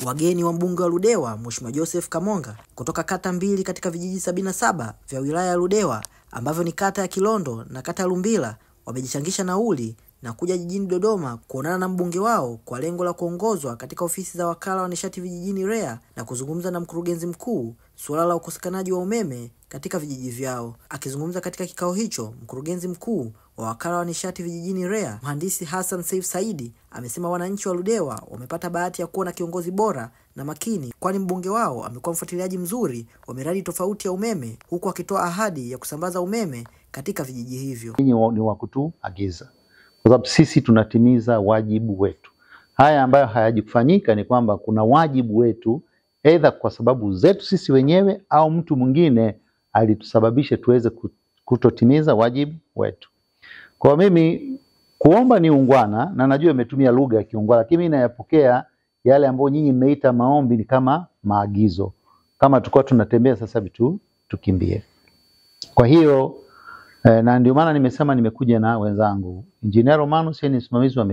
Wageni wa mbunge wa Ludewa Mheshimiwa Joseph Kamonga kutoka kata mbili katika vijiji 77 vya wilaya ya Ludewa ambavyo ni kata ya Kilondo na kata ya Lumbila wamejichangisha nauli na kuja jijini Dodoma kuonana na mbunge wao kwa lengo la kuongozwa katika ofisi za wakala wa nishati vijijini REA na kuzungumza na mkurugenzi mkuu suala la ukosekanaji wa umeme katika vijiji vyao. Akizungumza katika kikao hicho, mkurugenzi mkuu wa wakala wa nishati vijijini REA, Mhandisi Hassan Saif Saidi, amesema wananchi wa Ludewa wamepata bahati ya kuwa na kiongozi bora na makini, kwani mbunge wao amekuwa mfuatiliaji mzuri wa miradi tofauti ya umeme, huku akitoa ahadi ya kusambaza umeme katika vijiji hivyo. Ni wa kutuagiza, kwa sababu sisi tunatimiza wajibu wetu. Haya ambayo hayajifanyika ni kwamba kuna wajibu wetu, aidha kwa sababu zetu sisi wenyewe au mtu mwingine alitusababisha tuweze kutotimiza wajibu wetu. Kwa mimi kuomba ni ungwana, na najua imetumia lugha ya kiungwana, lakini mimi nayapokea yale ambayo nyinyi mmeita maombi ni kama maagizo. Kama tulikuwa tunatembea sasa vitu tukimbie. Kwa hiyo na ndio maana nimesema nimekuja na wenzangu. Engineer Romanus ni msimamizi wa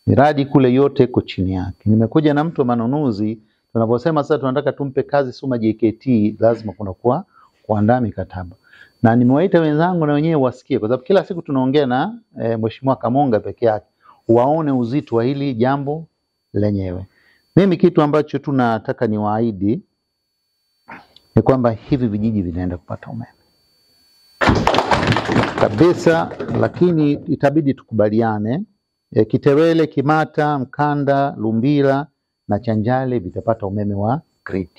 miradi kule yote iko chini yake. Nimekuja na mtu wa manunuzi. Tunaposema sasa tunataka tumpe kazi Suma JKT, lazima kuna kuandaa mikataba. Na nimewaita wenzangu na wenyewe wasikie, kwa sababu kila siku tunaongea na Mheshimiwa Kamonga peke yake, waone uzito wa hili jambo lenyewe. Mimi kitu ambacho tunataka niwaahidi ni kwamba hivi vijiji vinaenda kupata umeme kabisa, lakini itabidi tukubaliane. Kitewele, Kimata, Mkanda, Lumbila na Chanjale vitapata umeme wa grid.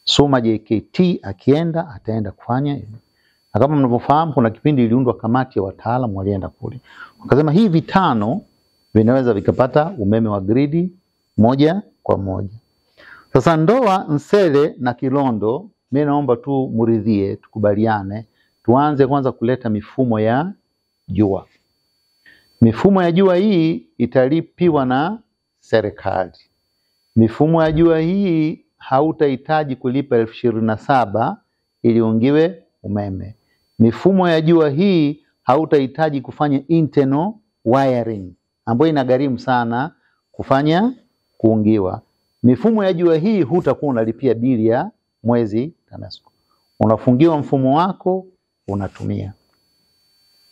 Suma JKT akienda ataenda kufanya hivyo. Na kama mnavyofahamu kuna kipindi iliundwa kamati ya wataalamu walienda kule. Wakasema hivi vitano vinaweza vikapata umeme wa grid moja kwa moja. Sasa Ndoa, Nsele na Kilondo, mimi naomba tu muridhie, tukubaliane, tuanze kwanza kuleta mifumo ya jua. Mifumo ya jua hii italipiwa na serikali. Mifumo ya jua hii hautahitaji kulipa 27,000 ili ungiwe umeme. Mifumo ya jua hii hautahitaji kufanya internal wiring ambayo inagharimu sana kufanya kuungiwa. Mifumo ya jua hii hutakuwa unalipia bili ya mwezi TANESCO. Unafungiwa mfumo wako unatumia.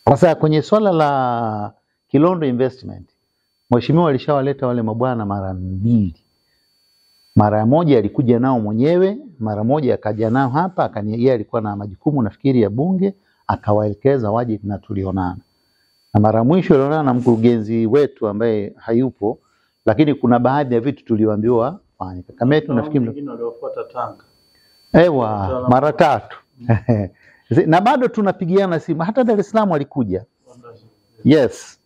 Sasa kwenye swala la Kilondo investment, mheshimiwa alishawaleta wale mabwana mara 2. Mara moja alikuja nao mwenyewe, mara moja akaja nao hapa, yeye alikuwa na majukumu nafikiri ya bunge, akawaelekeza waje na tulionana. Na mara mwisho alionana na mkurugenzi wetu ambaye hayupo, lakini kuna baadhi ya vitu tulioambiwa fanye. Kama yetu nafikiri wengine waliofuata Tanga. Ewa, mara 3. Na bado tunapigiana simu, hata Dar es Salaam alikuja. Yes.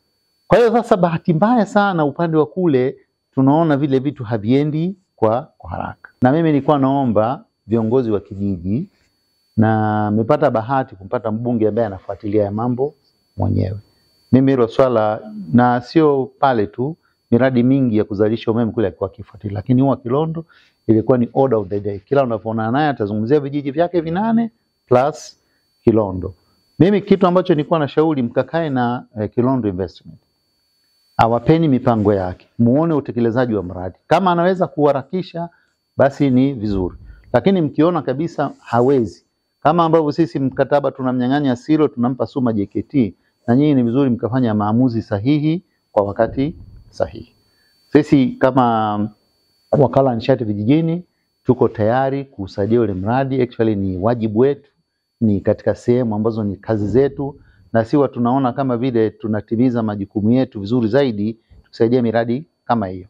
Kwa hiyo sasa bahati mbaya sana upande wa kule tunaona vile vitu haviendi kwa haraka. Na mimi nilikuwa naomba viongozi wa kijiji, na nimepata bahati kumpata mbunge ambaye anafuatilia ya mambo mwenyewe. Mimi hilo swala, na sio pale tu, miradi mingi ya kuzalisha umeme kule kwa kifuatilia, lakini huwa Kilondo ilikuwa ni order of the day. Kila unapoona naye atazungumzia vijiji vyake 8 plus Kilondo. Mimi kitu ambacho nilikuwa na shauri, mkakae na Kilondo investment, awapeni mipango yake, muone utekelezaji wa mradi. Kama anaweza kuharakisha basi ni vizuri, lakini mkiona kabisa hawezi, kama ambavyo sisi mkataba tunamnyang'anya Silo tunampa Suma JKT, na nyinyi ni vizuri mkafanya maamuzi sahihi kwa wakati sahihi. Sisi kama wakala nishati vijijini tuko tayari kusaidia ule mradi. Actually ni wajibu wetu, ni katika sehemu ambazo ni kazi zetu, na siwa tunaona kama vile tunatimiza majukumu yetu vizuri zaidi kusaidia miradi kama hiyo.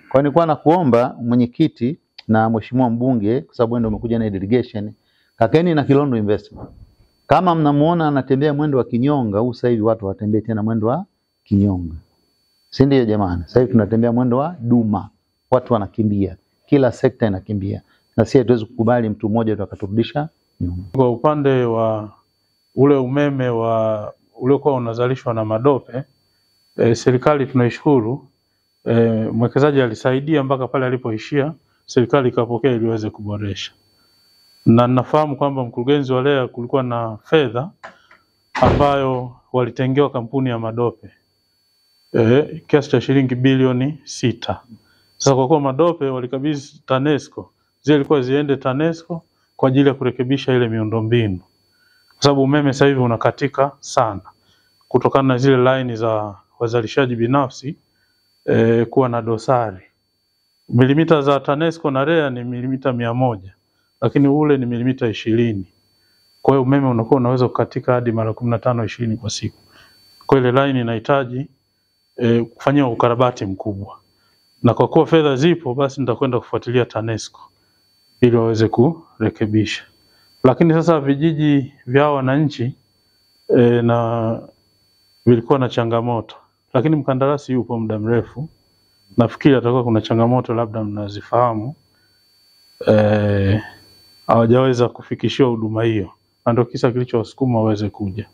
Kwa nilikuwa nakuomba mwenyekiti na mheshimiwa mbunge, kwa sababu ndio umekuja na delegation, kakeni na Kilondo investment. Kama mnamuona anatembea mwendo wa kinyonga, huu sasa hivi watu watembee tena mwendo wa kinyonga. Si ndio jamani? Sasa hivi tunatembea mwendo wa duma. Watu wanakimbia, kila sekta inakimbia. Na sisi hatuwezi kukubali mtu mmoja tu akaturudisha nyuma. Kwa upande wa ule umeme uliokuwa unazalishwa na Madope, serikali tunaishukuru, mwekezaji alisaidia mpaka pale alipoishia, serikali ikapokea ili iweze kuboresha. Na nafahamu kwamba mkurugenzi wa REA kulikuwa na fedha ambayo walitengewa kampuni ya Madope, kiasi cha shilingi bilioni 6. Sasa kwa kuwa madope walikabidhi TANESCO, zile ilikuwa ziende TANESCO kwa ajili ya kurekebisha ile miundombinu. Kwa sababu umeme sasa hivi unakatika sana kutokana na zile line za wazalishaji binafsi kuwa na dosari. Milimita za TANESCO na REA ni milimita 100, lakini ule ni milimita 20. Kwa hiyo umeme unakuwa unaweza kukatika hadi mara 15-20 kwa siku. Kwa ile line inahitaji kufanywa ukarabati mkubwa. Na kwa kuwa fedha zipo, basi nitakwenda kufuatilia TANESCO ili waweze kurekebisha. Lakini sasa vijiji vya wananchi na vilikuwa na changamoto, lakini mkandarasi yupo muda mrefu. Nafikiri atakuwa kuna changamoto labda mnazifahamu, hawajaweza kufikishiwa huduma hiyo, na ndio kisa kilichowasukuma waweze kuja.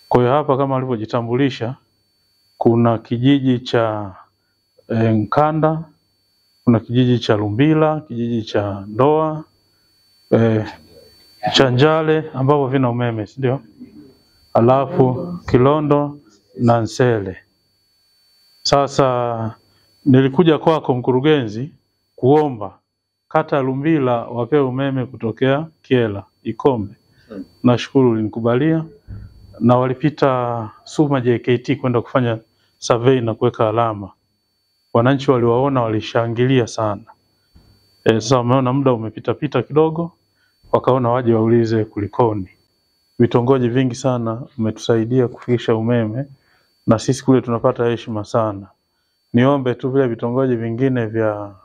Kwa hiyo hapa kama walivyojitambulisha, kuna kijiji cha Nkanda, kuna kijiji cha Lumbila, kijiji cha Ndoa, cha Njale ambao vina umeme, ndio? Alafu Kilondo na Nsele. Sasa nilikuja kwako mkurugenzi kuomba kata ya Lumbila wapewe umeme kutokea Kiela, Ikombe. Nashukuru ulinikubalia, na walipita Suma JKT kwenda kufanya survey na kuweka alama. Wananchi waliwaona, walishangilia sana. Sasa wameona muda umepita kidogo, wakaona waje waulize kulikoni. Vitongoji vingi sana umetusaidia kufikisha umeme, na sisi kule tunapata heshima sana. Niombe tu vile vitongoji vingine vya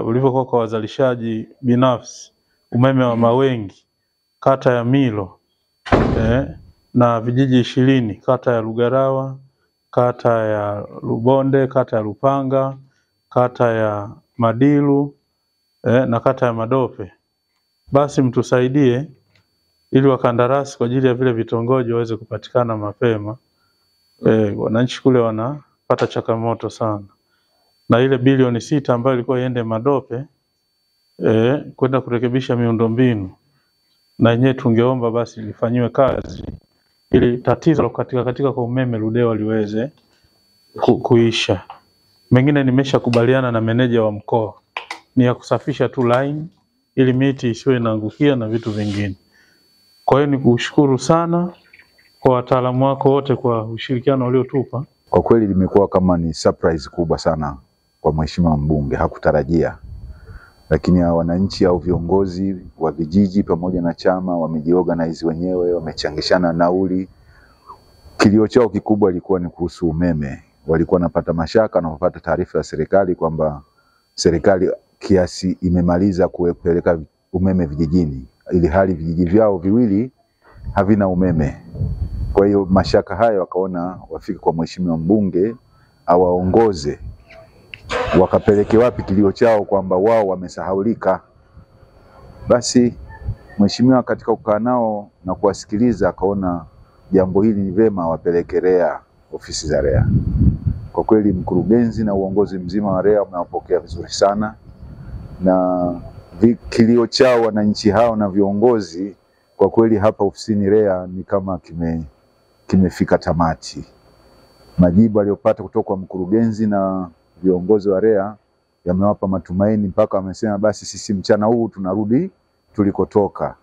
ulivyokuwa kwa wazalishaji binafsi, umeme wa Mawengi, kata ya Milo, na vijiji 20, kata ya Lugarawa, kata ya Lubonde, kata ya Lupanga, kata ya Madilu, na kata ya Madope. Basi mtusaidie ili wakandarasi kwa ajili ya vile vitongoji waweze kupatikana mapema. Wananchi kule wanapata changamoto sana. Na ile bilioni 6 ambayo ilikuwa iende Madope kwenda kurekebisha miundombinu, na yenyewe tungeomba basi lifanyiwe kazi ili tatizo la katika kwa umeme Ludewa liweze kuisha. Mengine nimeshakubaliana na meneja wa mkoa, ni ya kusafisha tu line ili miti isiwe inaangukia na vitu vingine. Kwa hiyo nikushukuru sana kwa wataalamu wako wote kwa ushirikiano waliotupa. Kwa kweli limekuwa kama ni surprise kubwa sana kwa mheshimiwa mbunge, hakutarajia. Lakini wananchi au viongozi wa vijiji pamoja na chama wamejiorganize wenyewe, wamechangishana nauli. Kilio chao kikubwa ilikuwa ni kuhusu umeme. Walikuwa wanapata mashaka na kupata taarifa ya serikali kwamba serikali kiasi imemaliza kupeleka umeme vijijini, ili hali vijiji vyao viwili havina umeme. Kwa hiyo mashaka hayo wakaona wafike kwa mheshimiwa mbunge awaongoze, wakapeleke wapi kilio chao kwamba wao wamesahaulika. Basi mheshimiwa katika kukaa nao na kuwasikiliza akaona jambo hili ni vema wapeleke REA, ofisi za REA. Kwa kweli mkurugenzi na uongozi mzima wa REA umewapokea vizuri sana, na kilio chao wananchi hao na viongozi kwa kweli hapa ofisini REA ni kama kimefika tamati. Majibu aliyopata kutoka kwa mkurugenzi na viongozi wa REA yamewapa matumaini, mpaka wamesema basi sisi mchana huu tunarudi tulikotoka.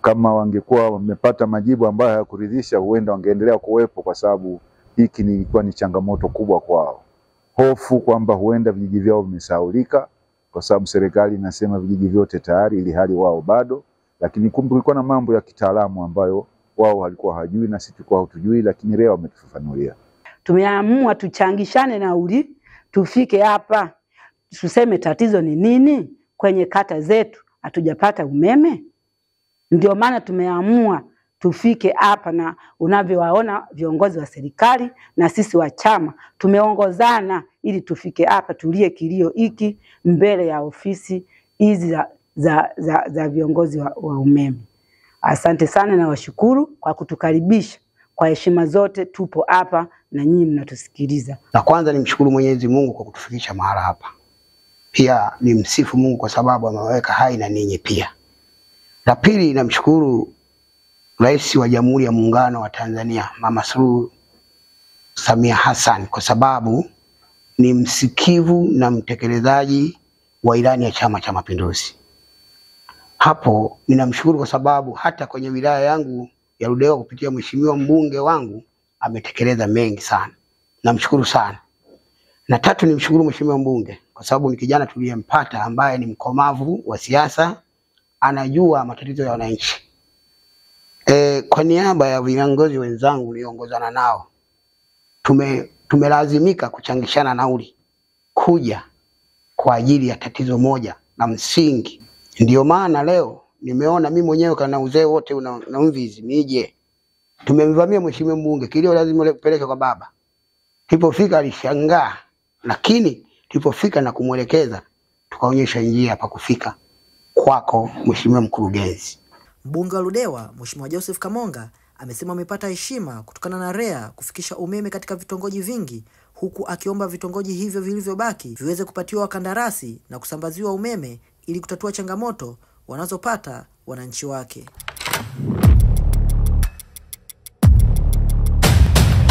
Kama wangekuwa wamepata majibu ambayo hayakuridhisha, huenda wangeendelea kuwepo, kwa sababu hiki ilikuwa ni changamoto kubwa kwao. Hofu kwamba huenda vijiji vyao vimesahaulika, kwa sababu serikali inasema vijiji vyote tayari, ili hali wao bado. Lakini kumbe kulikuwa na mambo ya kitaalamu ambayo wao walikuwa hawajui na sisi tulikuwa hatujui, lakini REA wametufafanulia. Tumeamua tuchangishane nauli, tufike hapa tuseme tatizo ni nini kwenye kata zetu, hatujapata umeme. Ndio maana tumeamua tufike hapa, na unavyowaona viongozi wa serikali na sisi wa chama tumeongozana ili tufike hapa tulie kilio hiki mbele ya ofisi hizi za viongozi wa umeme. Asante sana na washukuru kwa kutukaribisha kwa heshima zote. Tupo hapa na nyinyi mnatusikiliza. Na kwanza nimshukuru Mwenyezi Mungu kwa kutufikisha mahala hapa. Pia nimsifu Mungu kwa sababu ameweka hai na ninyi pia. La pili, namshukuru Rais wa Jamhuri ya Muungano wa Tanzania Mama Suluhu Samia Hassan kwa sababu ni msikivu na mtekelezaji wa ilani ya Chama cha Mapinduzi. Hapo ninamshukuru kwa sababu hata kwenye wilaya yangu ya Ludewa kupitia mheshimiwa mbunge wangu ametekeleza mengi sana. Namshukuru sana. Na tatu, nimshukuru mheshimiwa mbunge kwa sababu ni kijana tuliyempata ambaye ni mkomavu wa siasa, anajua matatizo ya wananchi. Kwa niaba ya viongozi wenzangu niliongozana nao, tumelazimika kuchangishana nauli kuja kwa ajili ya tatizo moja na msingi. Ndio maana leo nimeona mimi mwenyewe kana uzee wote na mvizi nije. Tumemvamia mheshimiwa mbunge, kilio lazima kupeleka kwa baba. Tulipofika alishangaa, lakini tulipofika na kumwelekeza tukaonyesha njia pa kufika kwako mheshimiwa mkurugenzi. Mbunge wa Ludewa Mheshimiwa Joseph Kamonga amesema amepata heshima kutokana na REA kufikisha umeme katika vitongoji vingi, huku akiomba vitongoji hivyo vilivyobaki viweze kupatiwa wakandarasi na kusambaziwa umeme ili kutatua changamoto wanazopata wananchi wake.